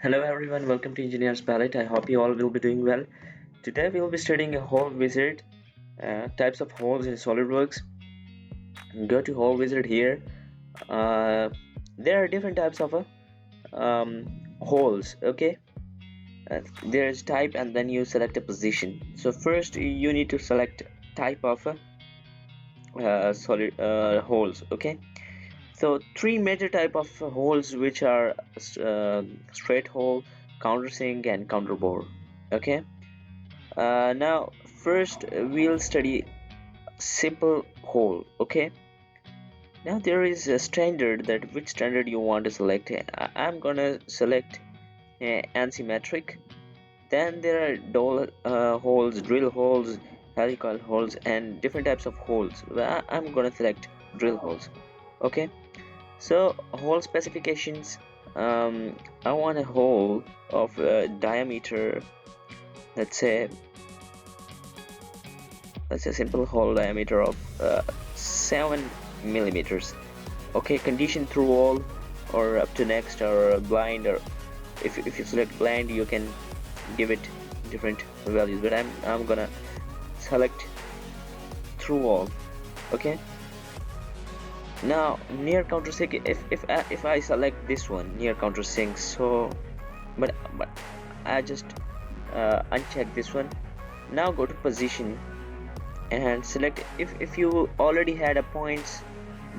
Hello everyone, welcome to Engineers Palette. I hope you all will be doing well. Today we will be studying a hole wizard, types of holes in SolidWorks. Go to hole wizard here. Uh, there are different types of holes. Okay, there is type and then you select a position. So first you need to select type of solid holes. Okay, so three major type of holes which are straight hole, countersink, and counterbore. Okay. Now first we'll study simple hole. Okay, now there is a standard, that which standard you want to select. I'm gonna select asymmetric. Then there are holes, drill holes, helical holes, and different types of holes. I'm gonna select drill holes. Okay, so hole specifications. I want a hole of diameter, let's say that's a simple hole diameter of 7 millimeters. Okay, condition through wall or up to next or blind, or if you select blind you can give it different values, but I'm gonna select through wall. Okay, now near countersink, if I select this one near countersink, so but I just uncheck this one. Now go to position and select, if you already had a points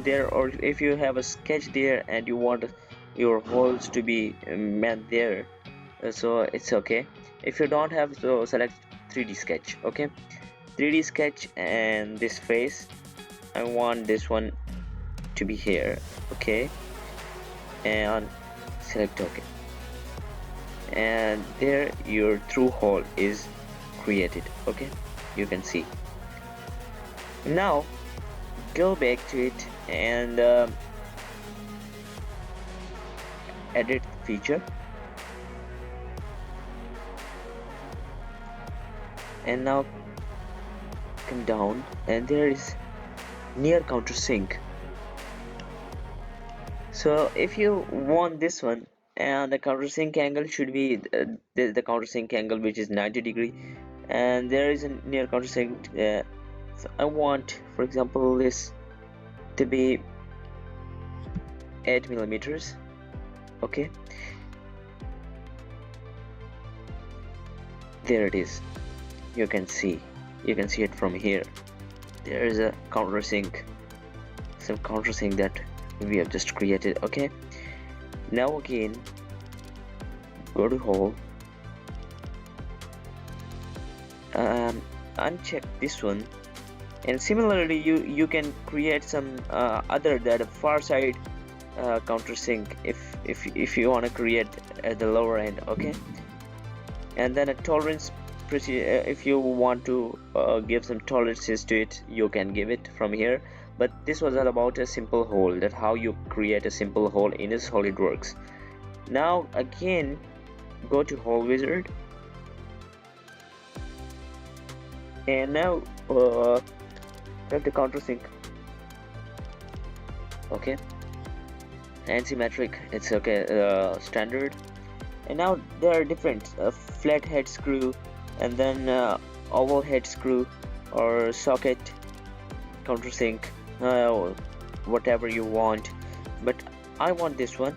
there, or if you have a sketch there and you want your holes to be met there, so it's okay. If you don't have, so select 3D sketch. Okay, 3D sketch, and this face, I want this one to be here. Okay, and select OK, and there your through hole is created. Okay, you can see. Now go back to it and edit feature, and now come down and there is near countersink. So if you want this one, and the countersink angle should be the countersink angle, which is 90 degree, and there is a near countersink. So I want, for example, this to be 8 millimeters. Okay, there it is. You can see it from here. There is a countersink, some countersink that we have just created. Okay, now again go to hole, uncheck this one, and similarly you can create some other, that far side countersink, if you want to create at the lower end. Okay, and then a tolerance, if you want to give some tolerances to it, you can give it from here. But this was all about a simple hole, that how you create a simple hole in a SolidWorks. Now again go to hole wizard, and now have the countersink. Okay, asymmetric, it's okay, standard. And now there are different flat head screw, and then oval head screw, or socket countersink, whatever you want, but I want this one,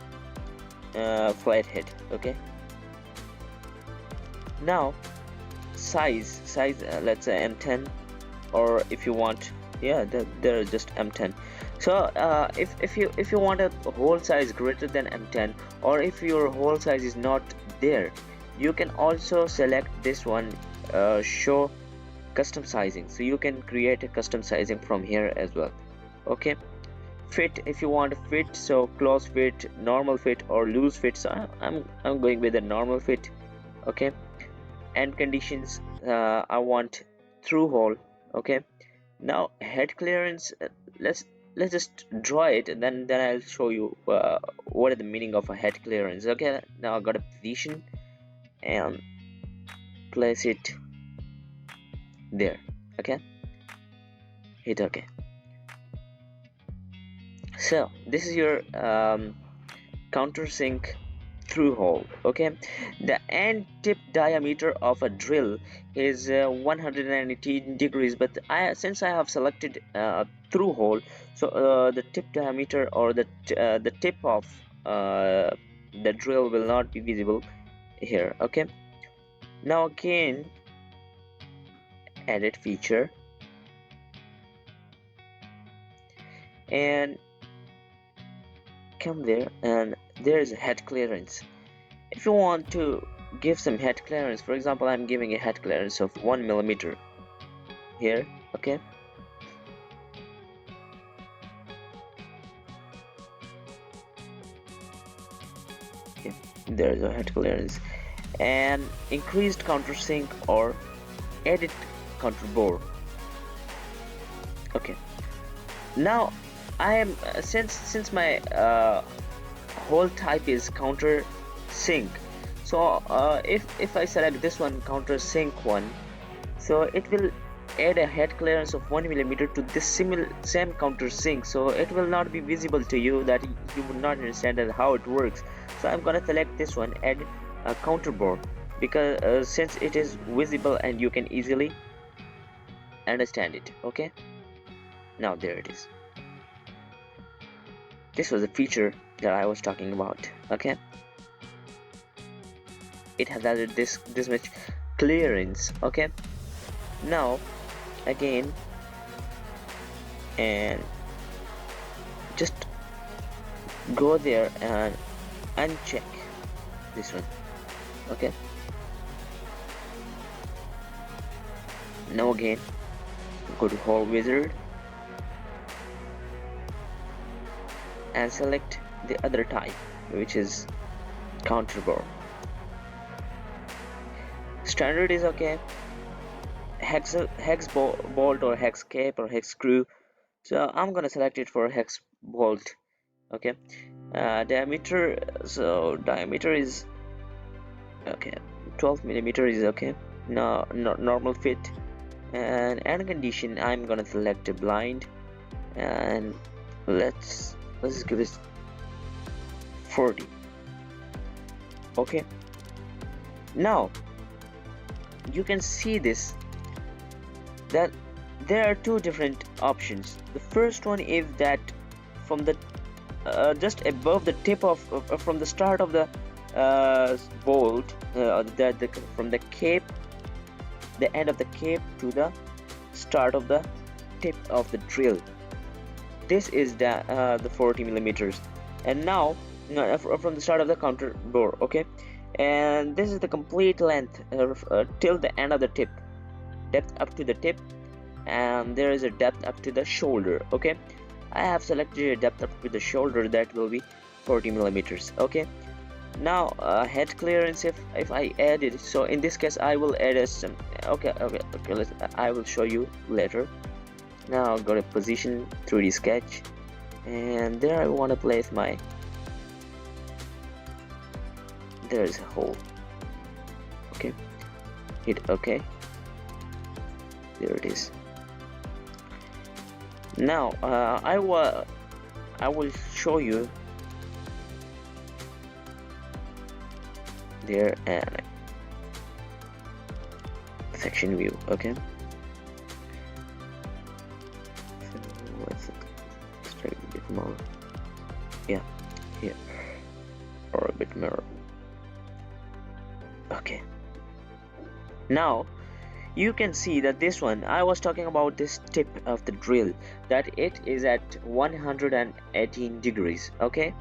flat head. Okay, now size, let's say M10, or if you want, yeah, there is just M10. So if you want a hole size greater than M10, or if your hole size is not there, you can also select this one, show custom sizing, so you can create a custom sizing from here as well. Okay, fit, if you want a fit, so close fit, normal fit, or loose fit, so I'm going with a normal fit. Okay, and conditions, I want through hole. Okay, now head clearance, let's just draw it, and then I'll show you what is the meaning of a head clearance. Okay, now I got a position and place it there. Okay, hit OK. So this is your countersink through hole. Okay, the end tip diameter of a drill is 118 degrees, but since I have selected through hole, so the tip diameter or the tip of the drill will not be visible here. Okay, now again, edit feature, and come there, and there is a head clearance. If you want to give some head clearance, for example, I'm giving a head clearance of 1 millimeter here. Okay, okay, there's a head clearance, and increased countersink or edit counter bore. Okay, now I am since my hole type is counter sync, so if I select this one, counter sync one, so it will add a head clearance of 1 millimeter to this same counter sync, so it will not be visible to you, that you would not understand how it works. So I'm gonna select this one, add a counter bore, because since it is visible and you can easily understand it. Okay, now there it is. This was a feature that I was talking about. Okay, it has added this much clearance. Okay, now again, and just go there and uncheck this one. Okay, now again, go to hole wizard and select the other type, which is counter bore. Standard is okay, hex bolt or hex cape or hex screw, so I'm gonna select it for hex bolt. Okay, diameter, so diameter is okay, 12 millimeter is okay. No, normal fit, and condition, I'm gonna select a blind, and let's give it 40. Okay, now you can see this, that there are two different options. The first one is that from the just above the tip of from the start of the bolt, from the cape, the end of the cape to the start of the tip of the drill, this is the 40 millimeters. And now from the start of the counter bore. Okay, and this is the complete length till the end of the tip, depth up to the tip, and there is a depth up to the shoulder. Okay, I have selected a depth up to the shoulder, that will be 40 millimeters. Okay, now head clearance, if I add it, so in this case I will add some. Okay, I will show you later. Now go to position, 3D sketch, and there I want to place my, there is a hole. Okay, hit OK, there it is. Now I will show you there, and section view. Okay, so let's extract a bit more. Yeah, here, or a bit more. Okay, now you can see that this one, I was talking about this tip of the drill, that it is at 118 degrees. Okay,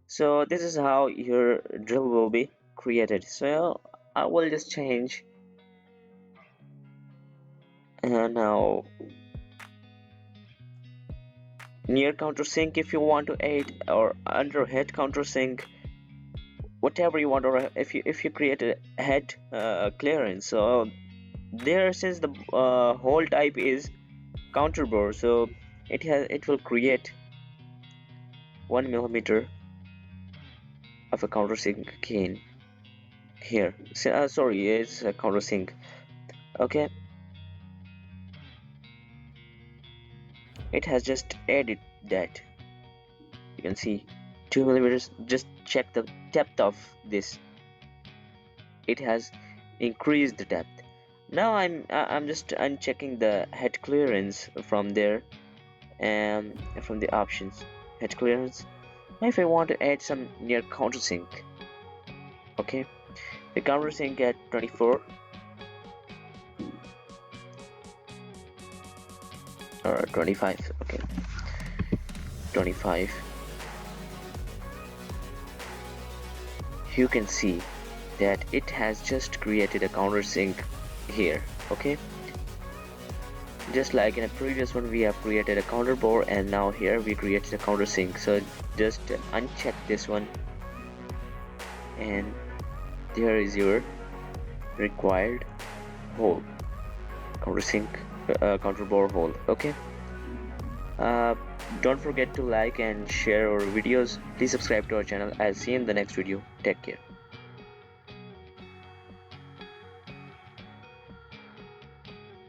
so this is how your drill will be created. So I will just change, and now near countersink if you want to add, or under head countersink, whatever you want, or if you create a head clearance. So there, since the hole type is counter bore, so it will create 1 millimeter of a countersink again here. So, sorry, it's a countersink. Okay, it has just added that. You can see 2 millimeters. Just check the depth of this. It has increased the depth. Now I'm just unchecking the head clearance from there, and from the options, head clearance. Now if I want to add some near countersink, okay, the countersink at 24 or 25, okay, 25. You can see that it has just created a countersink here, okay, just like in a previous one we have created a counter bore, and now here we created a countersink. So just uncheck this one, and there is your required hole, countersink, counter bore hole. Okay, don't forget to like and share our videos. Please subscribe to our channel. I'll see you in the next video. Take care.